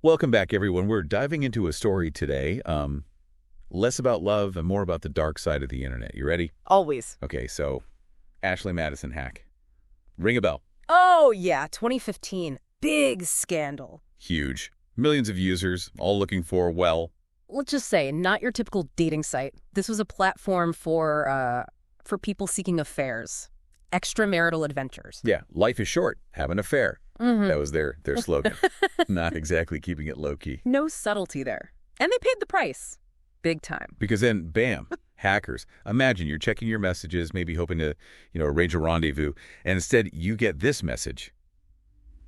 Welcome back, everyone. We're diving into a story today, less about love and more about the dark side of the internet. You ready? Always. Okay, so Ashley Madison hack. Ring a bell. Oh, yeah, 2015. Big scandal. Huge. Millions of users, all looking for, well, Let's just say, not your typical dating site. This was a platform for people seeking affairs, extramarital adventures. yeah, life is short. Have an affair. Mm-hmm. That was their slogan. Not exactly keeping it low-key. No subtlety there. And they paid the price. Big time. Because then, bam, hackers. Imagine you're checking your messages, maybe hoping to, arrange a rendezvous, and instead you get this message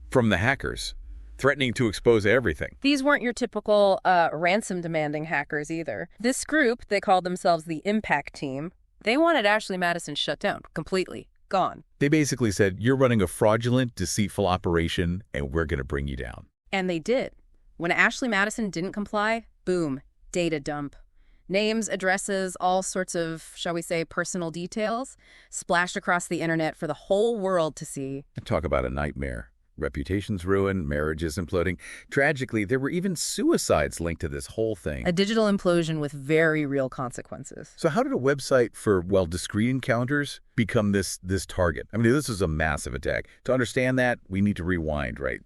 from the hackers, threatening to expose everything. These weren't your typical ransom-demanding hackers either. This group, they called themselves the Impact Team. They wanted Ashley Madison shut down completely. Gone. They basically said, you're running a fraudulent, deceitful operation, and we're going to bring you down. And they did. When Ashley Madison didn't comply, boom, data dump. Names, addresses, all sorts of, shall we say, personal details splashed across the internet for the whole world to see. Talk about a nightmare. Reputations ruined, marriages imploding. Tragically, there were even suicides linked to this whole thing. A digital implosion with very real consequences. So how did a website for, well, discreet encounters become this target? I mean, this is a massive attack. To understand that, we need to rewind, right?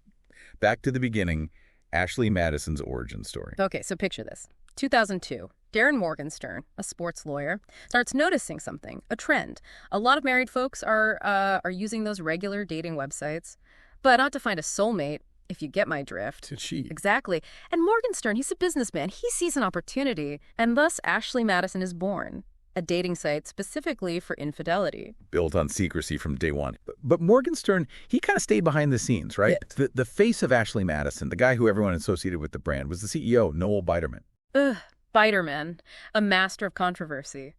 Back to the beginning, Ashley Madison's origin story. Okay, so picture this. 2002. Darren Morgenstern, a sports lawyer, starts noticing something, a trend. A lot of married folks are using those regular dating websites, but not to find a soulmate, if you get my drift. To cheat. Exactly. And Morgenstern, he's a businessman. He sees an opportunity, and thus Ashley Madison is born, a dating site specifically for infidelity. Built on secrecy from day one. But Morgenstern, he kind of stayed behind the scenes, right? Yeah. The face of Ashley Madison, the guy who everyone associated with the brand, was the CEO, Noel Biderman. Ugh, Biderman, a master of controversy.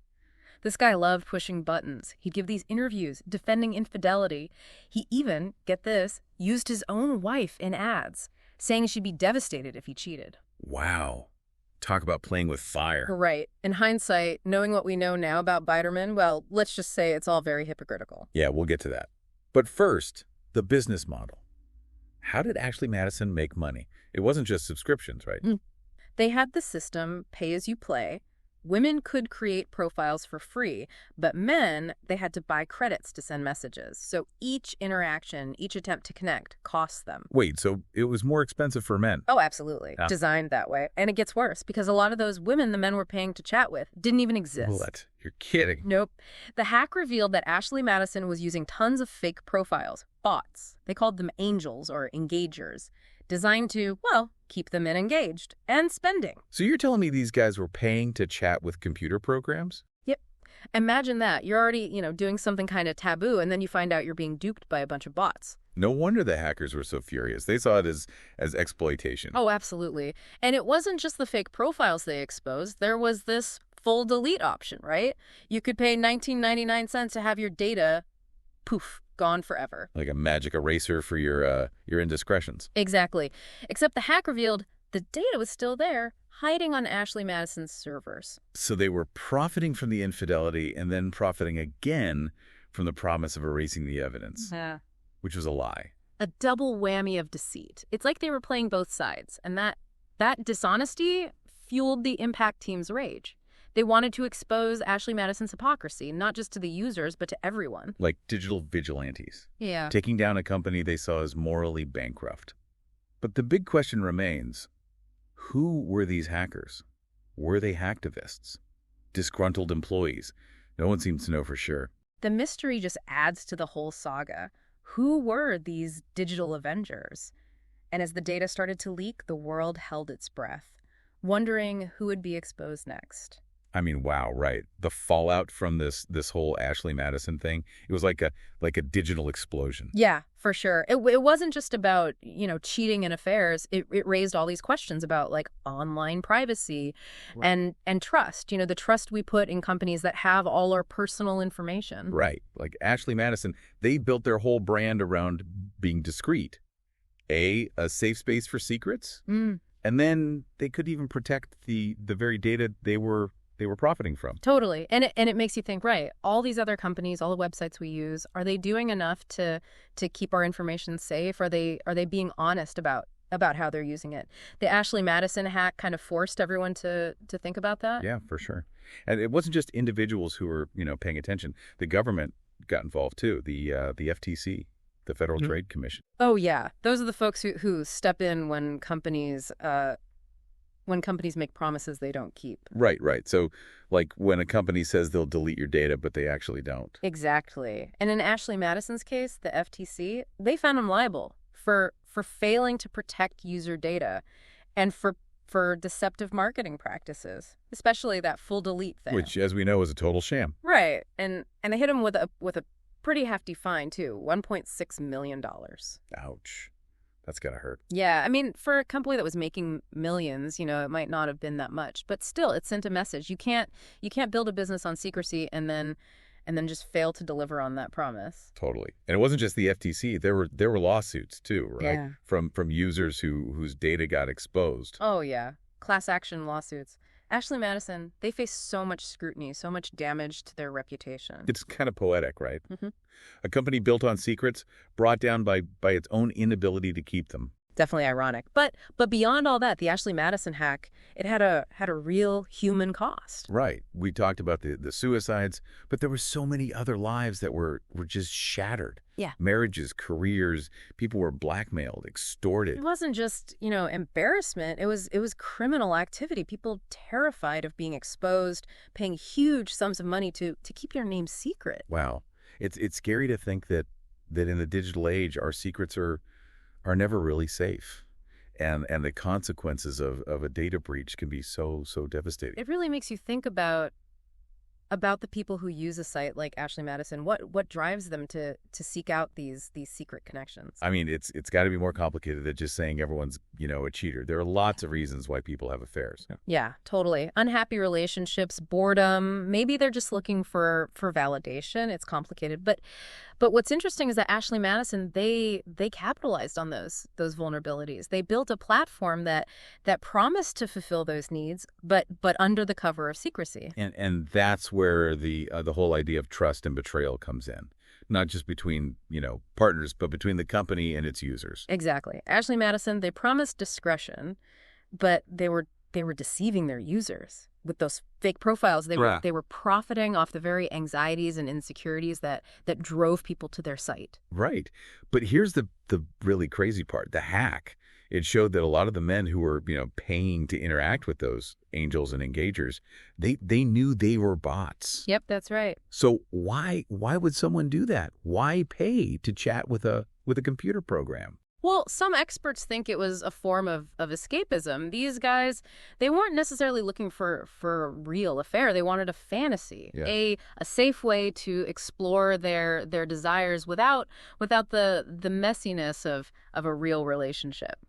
This guy loved pushing buttons. He'd give these interviews defending infidelity. He even, get this, used his own wife in ads, saying she'd be devastated if he cheated. Wow. Talk about playing with fire. Right. In hindsight, knowing what we know now about Biderman, well, let's just say it's all very hypocritical. Yeah, we'll get to that. But first, the business model. How did Ashley Madison make money? It wasn't just subscriptions, right? They had the system pay as you play. Women could create profiles for free, but men, they had to buy credits to send messages. So each interaction, each attempt to connect costs them. Wait, so it was more expensive for men? Oh, absolutely. Ah. Designed that way. And it gets worse because a lot of those women the men were paying to chat with didn't even exist. What? You're kidding. Nope. The hack revealed that Ashley Madison was using tons of fake profiles, bots. They called them angels or engagers, designed to, well, keep the men engaged and spending. So you're telling me these guys were paying to chat with computer programs? Yep. Imagine that. You're already, doing something kind of taboo, and then you find out you're being duped by a bunch of bots. No wonder the hackers were so furious. They saw it as exploitation. Oh, absolutely. And it wasn't just the fake profiles they exposed. There was this full delete option, right? You could pay $19.99 to have your data, poof, gone forever. Like a magic eraser for your indiscretions. Exactly. Except the hack revealed the data was still there, hiding on Ashley Madison's servers. So they were profiting from the infidelity and then profiting again from the promise of erasing the evidence, Yeah. which was a lie. A double whammy of deceit. It's like they were playing both sides, and that dishonesty fueled the Impact Team's rage. They wanted to expose Ashley Madison's hypocrisy, not just to the users, but to everyone. Like digital vigilantes, Yeah. taking down a company they saw as morally bankrupt. But the big question remains, who were these hackers? Were they hacktivists? Disgruntled employees? No one seems to know for sure. The mystery just adds to the whole saga. Who were these digital avengers? And as the data started to leak, the world held its breath, wondering who would be exposed next. I mean, wow, right. The fallout from this whole Ashley Madison thing, it was like a digital explosion. Yeah, for sure. It wasn't just about, cheating in affairs. It raised all these questions about like online privacy and trust, the trust we put in companies that have all our personal information. Right. Like Ashley Madison, they built their whole brand around being discreet. A safe space for secrets. And then they could even protect the very data they were profiting from. Totally. And it makes you think, right, all these other companies, all the websites we use, are they doing enough to keep our information safe? Are they being honest about about how they're using it. The Ashley Madison hack kind of forced everyone to think about that. Yeah, for sure. And it wasn't just individuals who were, paying attention. The government got involved too. The FTC, the Federal Trade Commission. Oh yeah, those are the folks who step in when companies make promises they don't keep. Right. So, like when a company says they'll delete your data, but they actually don't. Exactly. And in Ashley Madison's case, the FTC, they found him liable for failing to protect user data and for deceptive marketing practices, especially that full delete thing. Which, as we know, is a total sham. Right. And they hit him with a pretty hefty fine, too, $1.6 million. Ouch. That's gotta hurt. Yeah, I mean, for a company that was making millions, it might not have been that much, but still, it sent a message. You can't build a business on secrecy and then just fail to deliver on that promise. Totally. And it wasn't just the FTC. There were lawsuits too, right? Yeah. From users whose data got exposed. Oh yeah, class action lawsuits. Ashley Madison, they face so much scrutiny, so much damage to their reputation. It's kind of poetic, right? Mm-hmm. A company built on secrets, brought down by its own inability to keep them. Definitely ironic. But beyond all that, the Ashley Madison hack, it had a real human cost. Right. We talked about the suicides, but there were so many other lives that were just shattered. Yeah. Marriages, careers, people were blackmailed, extorted. It wasn't just, embarrassment. It was criminal activity. People terrified of being exposed, paying huge sums of money to keep your name secret. Wow. It's scary to think that in the digital age, our secrets are never really safe. And the consequences of a data breach can be so devastating. It really makes you think about the people who use a site like Ashley Madison. What drives them to seek out these secret connections? I mean, it's got to be more complicated than just saying everyone's, a cheater. There are lots of reasons why people have affairs. Yeah, totally. Unhappy relationships, boredom. Maybe they're just looking for validation. It's complicated. But what's interesting is that Ashley Madison, they capitalized on those vulnerabilities. They built a platform that promised to fulfill those needs, but under the cover of secrecy. And that's where the whole idea of trust and betrayal comes in. Not just between, partners, but between the company and its users. Exactly. Ashley Madison, they promised discretion, but they were deceiving their users with those fake profiles. They were profiting off the very anxieties and insecurities that drove people to their site. Right. But here's the really crazy part, the hack. It showed that a lot of the men who were, paying to interact with those angels and engagers, they knew they were bots. Yep, that's right. So why would someone do that? Why pay to chat with a computer program? Well, some experts think it was a form of escapism. These guys, they weren't necessarily looking for a real affair. They wanted a fantasy, a safe way to explore their desires without the messiness of a real relationship.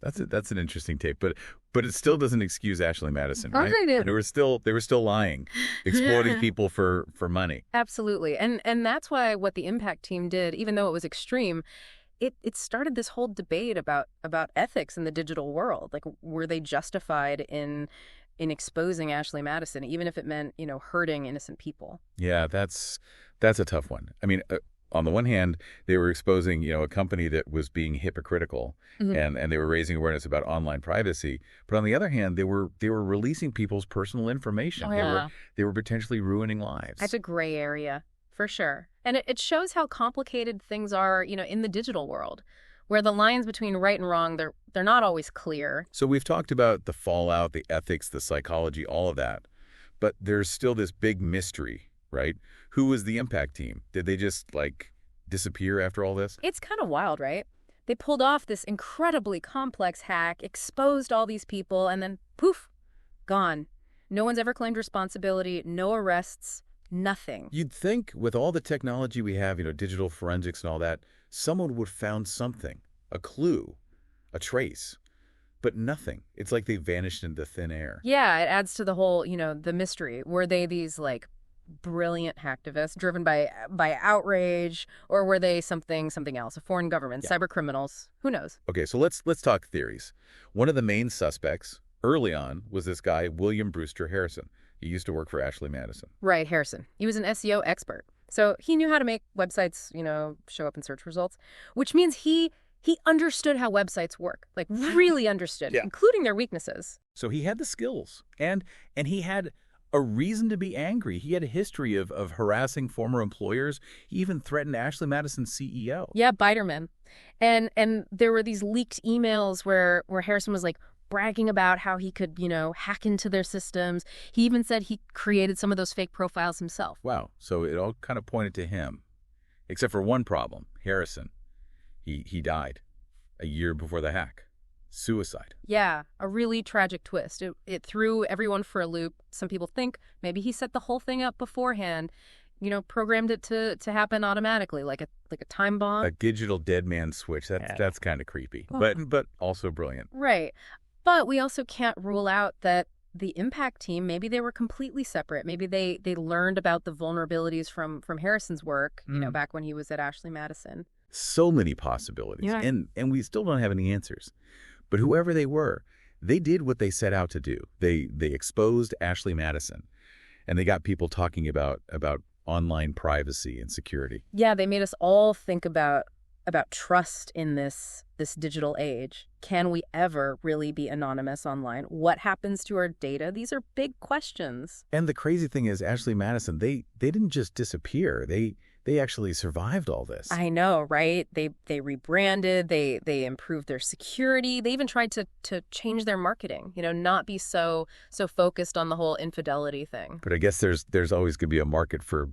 That's an interesting take, but it still doesn't excuse Ashley Madison, right? They were still lying, exploiting people for money. Absolutely, and that's why what the Impact team did, even though it was extreme, it started this whole debate about ethics in the digital world. Like, were they justified in exposing Ashley Madison, even if it meant, hurting innocent people? Yeah, that's a tough one. I mean, on the one hand, they were exposing, a company that was being hypocritical, and they were raising awareness about online privacy. But on the other hand, they were releasing people's personal information. Oh, yeah. They were potentially ruining lives. That's a gray area. For sure. And it shows how complicated things are, in the digital world, where the lines between right and wrong, they're not always clear. So we've talked about the fallout, the ethics, the psychology, all of that. But there's still this big mystery, right? Who was the Impact team? Did they just, disappear after all this? It's kind of wild, right? They pulled off this incredibly complex hack, exposed all these people, and then poof, gone. No one's ever claimed responsibility, no arrests. Nothing. You'd think with all the technology we have, digital forensics and all that, someone would have found something, a clue, a trace, but nothing. It's like they vanished into thin air. Yeah, it adds to the whole, the mystery. Were they these brilliant hacktivists driven by outrage, or were they something else, a foreign government, cyber criminals? Who knows? Okay, so let's talk theories. One of the main suspects early on was this guy, William Brewster Harrison. He used to work for Ashley Madison. Right, Harrison. He was an SEO expert. So he knew how to make websites, show up in search results, which means he He understood how websites work, like really understood, Yeah. including their weaknesses. So he had the skills, and he had a reason to be angry. He had a history of harassing former employers. He even threatened Ashley Madison's CEO. Yeah, Biderman. And there were these leaked emails where Harrison was like bragging about how he could, hack into their systems. He even said he created some of those fake profiles himself. Wow. So it all kind of pointed to him, except for one problem, Harrison. He died a year before the hack. Suicide. Yeah, a really tragic twist. It threw everyone for a loop. Some people think maybe he set the whole thing up beforehand, programmed it to happen automatically, like a time bomb. A digital dead man switch. That's kind of creepy, but also brilliant. Right. But we also can't rule out that the Impact team, maybe they were completely separate. Maybe they learned about the vulnerabilities from Harrison's work, back when he was at Ashley Madison. So many possibilities, Yeah. and we still don't have any answers. But whoever they were, they did what they set out to do. They exposed Ashley Madison, and they got people talking about online privacy and security. Yeah, they made us all think about trust in this digital age. Can we ever really be anonymous online? What happens to our data? These are big questions. And the crazy thing is, Ashley Madison, they didn't just disappear. They actually survived all this. I know, right? They rebranded, they improved their security. They even tried to change their marketing, not be so focused on the whole infidelity thing. But I guess there's always going to be a market for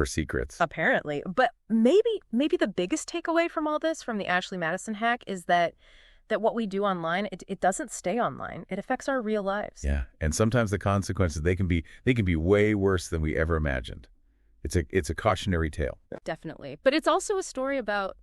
secrets. Apparently. But maybe the biggest takeaway from all this, from the Ashley Madison hack, is that what we do online, it doesn't stay online. It affects our real lives. Yeah, and sometimes the consequences, they can be way worse than we ever imagined. It's a cautionary tale. Definitely. But it's also a story about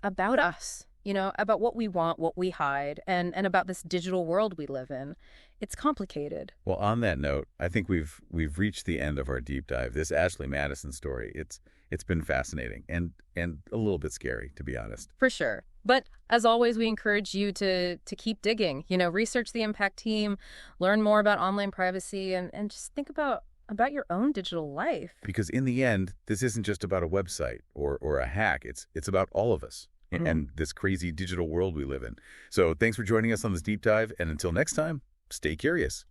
us, about what we want, what we hide, and about this digital world we live in. It's complicated. Well, on that note, I think we've reached the end of our deep dive. This Ashley Madison story, it's been fascinating and a little bit scary, to be honest. For sure. But as always, we encourage you to keep digging, research the Impact team, learn more about online privacy, and just think about your own digital life. Because in the end, this isn't just about a website or a hack. It's about all of us and this crazy digital world we live in. So thanks for joining us on this deep dive. And until next time, stay curious.